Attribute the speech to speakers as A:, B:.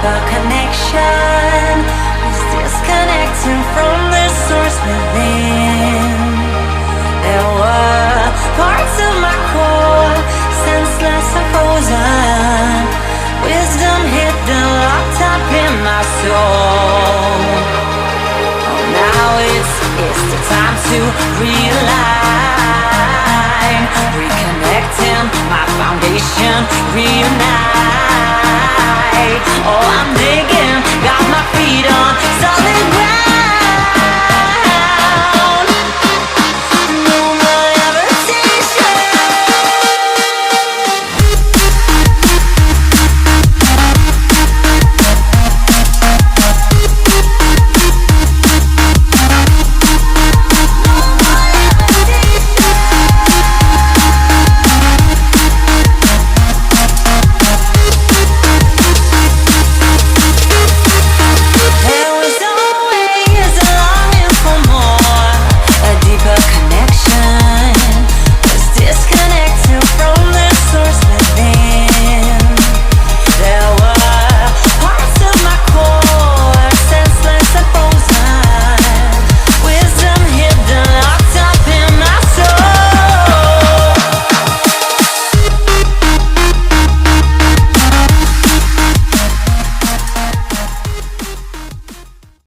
A: The connection is disconnecting from the source within. There were parts of my core, senseless and frozen. Wisdom hidden, locked up in my soul. Oh, now it's the time to realign, reconnecting my foundation, reunite. Oh, I'm digging, got my feet on solid ground.